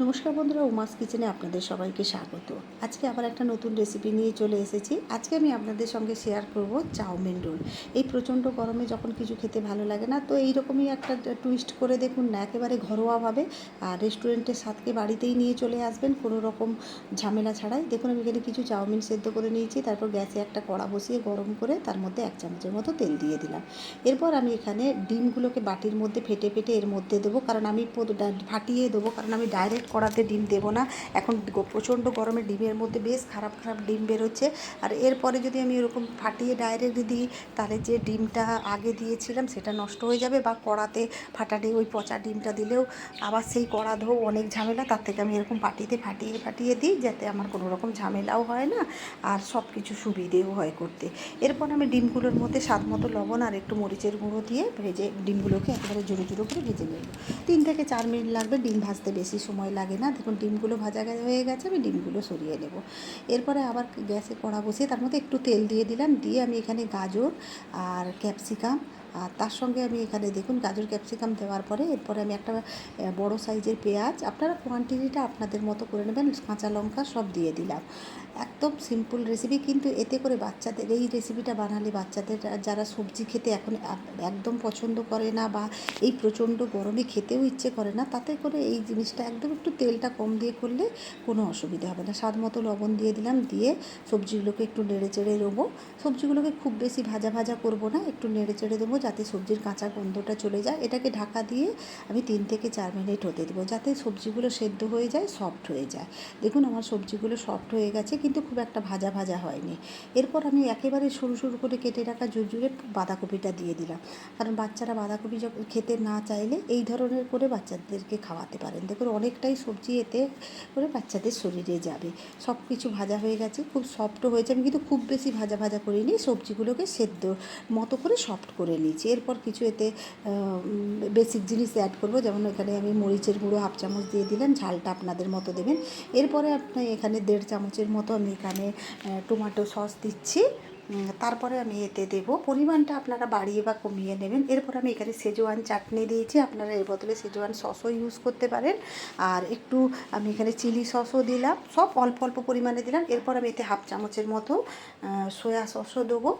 নমস্কার বন্ধুরা, উমাস কিচেনে আপনাদের সবাইকে স্বাগত। আজকে আবার একটা নতুন রেসিপি নিয়ে চলে এসেছি। আজকে আমি আপনাদের সঙ্গে শেয়ার করব চাউমিন রোল। এই প্রচণ্ড গরমে যখন কিছু খেতে ভালো লাগে না, তো এইরকমই একটা টুইস্ট করে দেখুন না, একেবারে ঘরোয়াভাবে। আর রেস্টুরেন্টের স্বাদকে বাড়িতেই নিয়ে চলে আসবেন কোনো রকম ঝামেলা ছাড়াই। দেখুন আমি এখানে কিছু চাউমিন সেদ্ধ করে নিয়েছি, তারপর গ্যাসে একটা কড়া বসিয়ে গরম করে তার মধ্যে 1 চামচের মতো তেল দিয়ে দিলাম। এরপর আমি এখানে ডিমগুলোকে বাটির মধ্যে ফেটে ফেটে এর মধ্যে দেবো, কারণ আমি ফাটিয়ে দেবো, কারণ আমি ডাইরেক্ট কড়াতে ডিম দেবো না। এখন প্রচণ্ড গরমে ডিমের মধ্যে বেশ খারাপ খারাপ ডিম বেরোচ্ছে। আর এরপরে যদি আমি এরকম ফাটিয়ে ডাইরেক্ট দিই, তাহলে যে ডিমটা আগে দিয়েছিলাম সেটা নষ্ট হয়ে যাবে, বা কড়াতে ফাটাতে ওই পচা ডিমটা দিলেও আবার সেই কড়া ধোও, অনেক ঝামেলা। তার থেকে আমি এরকম ফাটিয়ে ফাটিয়ে দিই, যাতে আমার কোনো রকম ঝামেলাও হয় না আর সব কিছু সুবিধেও হয় করতে। এরপর আমি ডিমগুলোর মধ্যে স্বাদ মতো লবণ আর একটু মরিচের গুঁড়ো দিয়ে ভেজে ডিমগুলোকে একেবারে জোরে জোরে করে ভেজে নেব। 3 থেকে 4 মিনিট লাগবে, ডিম ভাজতে বেশি সময় লাগে না। দেখুন ডিমগুলো ভাজা হয়ে গেছে, আমি ডিমগুলো সরিয়ে নেব। এরপরে আবার গ্যাসে কড়া বসিয়ে তার মধ্যে একটু তেল দিয়ে দিলাম, দিয়ে আমি এখানে গাজর আর ক্যাপসিকাম, আর তার সঙ্গে আমি এখানে দেখুন গাজর ক্যাপসিকাম দেওয়ার পরে এরপরে আমি একটা বড় সাইজের পেঁয়াজ, আপনারা কোয়ান্টিটিটা আপনাদের মতো করে নেবেন, কাঁচা লঙ্কা সব দিয়ে দিলাম। একদম সিম্পল রেসিপি, কিন্তু এতে করে বাচ্চাদের এই রেসিপিটা বানালে বাচ্চাদের যারা সবজি খেতে এখন একদম পছন্দ করে না, বা এই প্রচণ্ড গরমে খেতেও ইচ্ছে করে না, তাতে করে এই জিনিসটা একদম একটু তেলটা কম দিয়ে করলে কোনো অসুবিধা হবে না। স্বাদ মতো লবণ দিয়ে দিলাম, দিয়ে সবজিগুলোকে একটু নেড়ে চেড়ে দেবো। সবজিগুলোকে খুব বেশি ভাজা ভাজা করব না, একটু নেড়ে চেড়ে দেবো যাতে সবজির কাঁচা গন্ধটা চলে যায়। এটাকে ঢাকা দিয়ে আমি 3 থেকে 4 মিনিট হতে দেবো, যাতে সবজিগুলো সেদ্ধ হয়ে যায়, সফট হয়ে যায়। দেখুন আমার সবজিগুলো সফট হয়ে গেছে, কিন্তু খুব একটা ভাজা ভাজা হয়নি। এরপর আমি একেবারে সরু সরু করে কেটে রাখা ঝুরঝুরে বাঁধাকপিটা দিয়ে দিলাম, কারণ বাচ্চারা বাঁধাকপি যখন খেতে না চাইলে এই ধরনের করে বাচ্চাদেরকে খাওয়াতে পারেন। দেখুন অনেকটাই সবজি এতে করে বাচ্চাদের শরীরে যাবে। সব কিছু ভাজা হয়ে গেছে, খুব সফটও হয়েছে। আমি কিন্তু খুব বেশি ভাজা ভাজা করিনি, সবজিগুলোকে সেদ্ধ মতো করে সফট করে নিয়েছি। এরপর কিছু এতে বেসিক জিনিস অ্যাড করবো, যেমন এখানে আমি মরিচের গুঁড়ো 1/2 চামচ দিয়ে দিলাম, ঝালটা আপনাদের মতো দেবেন। এরপরে আপনি এখানে 1.5 চামচের মতো আমি এখানে টমেটো সস দিচ্ছি। তারপরে আমি এতে দেবো, পরিমাণটা আপনারা বাড়িয়ে বা কমিয়ে নেবেন। এরপর আমি এখানে সেজওয়ান চাটনি দিয়েছি, আপনারা এর বদলে সেজওয়ান সসও ইউজ করতে পারেন। আর একটু আমি এখানে চিলি সসও দিলাম, সব অল্প অল্প পরিমাণে দিলাম। এরপর আমি এতে 1/2 চামচের মতো সয়া সসও দেবো,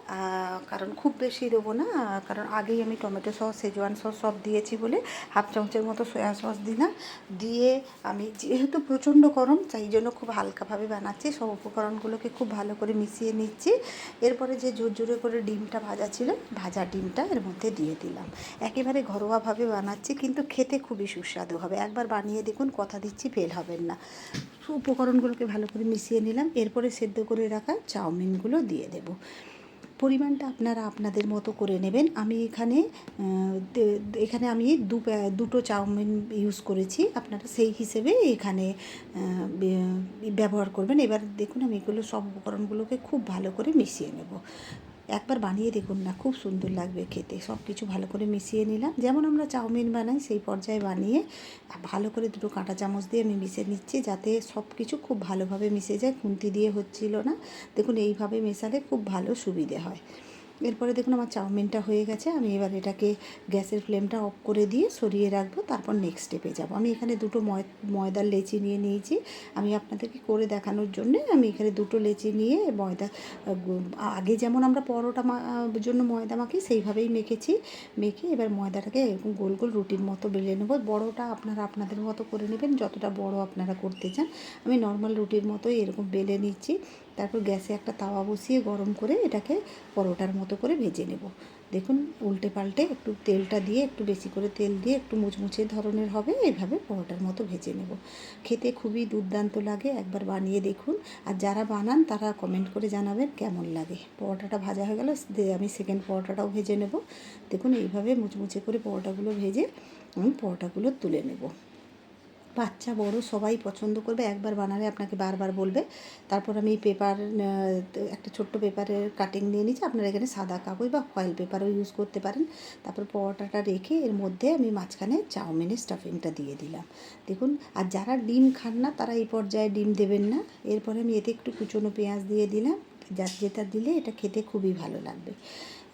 কারণ খুব বেশি দেবো না, কারণ আগেই আমি টমেটো সস সেজওয়ান সস সব দিয়েছি বলে 1/2 চামচের মতো সয়া সস দিলাম। দিয়ে আমি যেহেতু প্রচণ্ড গরম, সেই জন্য খুব হালকাভাবে বানাচ্ছি, সব উপকরণগুলোকে খুব ভালো করে মিশিয়ে নিচ্ছি। এরপরে যে ঝুরঝুরে করে ডিমটা ভাজা ছিল, ভাজা ডিমটা এর মধ্যে দিয়ে দিলাম। একেবারে ঘরোয়াভাবে বানাচ্ছি, কিন্তু খেতে খুবই সুস্বাদু হবে। একবার বানিয়ে দেখুন, কথা দিচ্ছি ফেল হবেন না। উপকরণগুলোকে ভালো করে মিশিয়ে নিলাম। এরপরে সেদ্ধ করে রাখা চাউমিনগুলো দিয়ে দেবো। পরিমাণটা আপনারা আপনাদের মতো করে নেবেন। আমি এখানে আমি দুটো চাউমিন ইউজ করেছি, আপনারা সেই হিসেবে এখানে ব্যবহার করবেন। এবার দেখুন আমি এগুলো সব উপকরণগুলোকে খুব ভালো করে মিশিয়ে নেব। একবার বানিয়ে দেখুন না, খুব সুন্দর লাগবে খেতে। সব কিছু ভালো করে মিশিয়ে নিলাম, যেমন আমরা চাউমিন বানাই সেই পর্যায়ে বানিয়ে ভালো করে দুটো কাঁটা চামচ দিয়ে আমি মিশিয়ে নিচ্ছি, যাতে সব কিছু খুব ভালোভাবে মিশে যায়। খুন্তি দিয়ে হচ্ছিল না, দেখুন এইভাবে মেশালে খুব ভালো সুবিধে হয়। এরপরে দেখুন আমার চাউমিনটা হয়ে গেছে, আমি এবার এটাকে গ্যাসের ফ্লেমটা অফ করে দিয়ে সরিয়ে রাখবো, তারপর নেক্সট স্টেপে যাব। আমি এখানে দুটো ময়দার লেচি নিয়ে নিয়েছি। আমি আপনাদেরকে করে দেখানোর জন্যে আমি এখানে দুটো লেচি নিয়ে ময়দা, আগে যেমন আমরা পরোটা জন্য ময়দা মাখি সেইভাবেই মেখেছি। মেখে এবার ময়দাটাকে এরকম গোল গোল রুটির মতো বেলে নেব। বড়োটা আপনারা আপনাদের মতো করে নেবেন, যতটা বড় আপনারা করতে চান। আমি নর্মাল রুটির মতোই এরকম বেলে নিচ্ছি। তারপর গ্যাসে একটা তাওয়া বসিয়ে গরম করে এটাকে পরোটার মতো করে ভেজে নেব। দেখুন উল্টে পাল্টে একটু তেলটা দিয়ে, একটু বেশি করে তেল দিয়ে, একটু মুচমুচে ধরনের হবে, এইভাবে পরোটার মতো ভেজে নেব। খেতে খুবই দুর্দান্ত লাগে, একবার বানিয়ে দেখুন। আর যারা বানান তারা কমেন্ট করে জানাবেন কেমন লাগে। পরোটাটা ভাজা হয়ে গেল, আমি সেকেন্ড পরোটাটাও ভেজে নেব। দেখুন এইভাবে মুচমুচে করে পরোটাগুলো ভেজে আমি পরোটাগুলো তুলে নেব। বাচ্চা বড় সবাই পছন্দ করবে, একবার বানালে আপনাকে বারবার বলবে। তারপর আমি একটা ছোট্ট পেপারের কাটিং নিয়ে নিচ্ছি, আপনারা এখানে সাদা কাগজ বা ফয়েল পেপারও ইউজ করতে পারেন। তারপর পরোটাটা রেখে এর মধ্যে আমি মাঝখানে চাউমিনের স্টাফিংটা দিয়ে দিলাম। দেখুন, আর যারা ডিম খান না তারা এই পর্যায়ে ডিম দেবেন না। এরপরে আমি এতে একটু কুচনো পেঁয়াজ দিয়ে দিলাম, যেটা দিলে এটা খেতে খুবই ভালো লাগবে।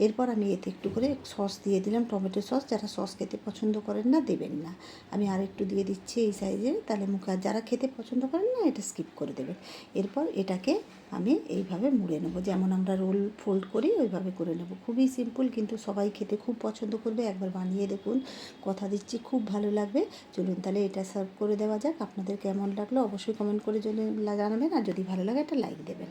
এরপর আমি এতে একটু করে সস দিয়ে দিলাম, টমেটো সস। যারা সস খেতে পছন্দ করেন না দেবেন না, আমি আর একটু দিয়ে দিচ্ছি এই সাইজে, তাহলে মুখে। আর যারা খেতে পছন্দ করেন না এটা স্কিপ করে দেবেন। এরপর এটাকে আমি এইভাবে মুড়ে নেবো, যেমন আমরা রোল ফোল্ড করি ওইভাবে করে নেব। খুবই সিম্পল, কিন্তু সবাই খেতে খুব পছন্দ করবে। একবার বানিয়ে দেখুন, কথা দিচ্ছি খুব ভালো লাগবে। চলুন তাহলে এটা সার্ভ করে দেওয়া যাক। আপনাদের কেমন লাগলো অবশ্যই কমেন্ট করে জানাবেন, আর যদি ভালো লাগে একটা লাইক দেবেন।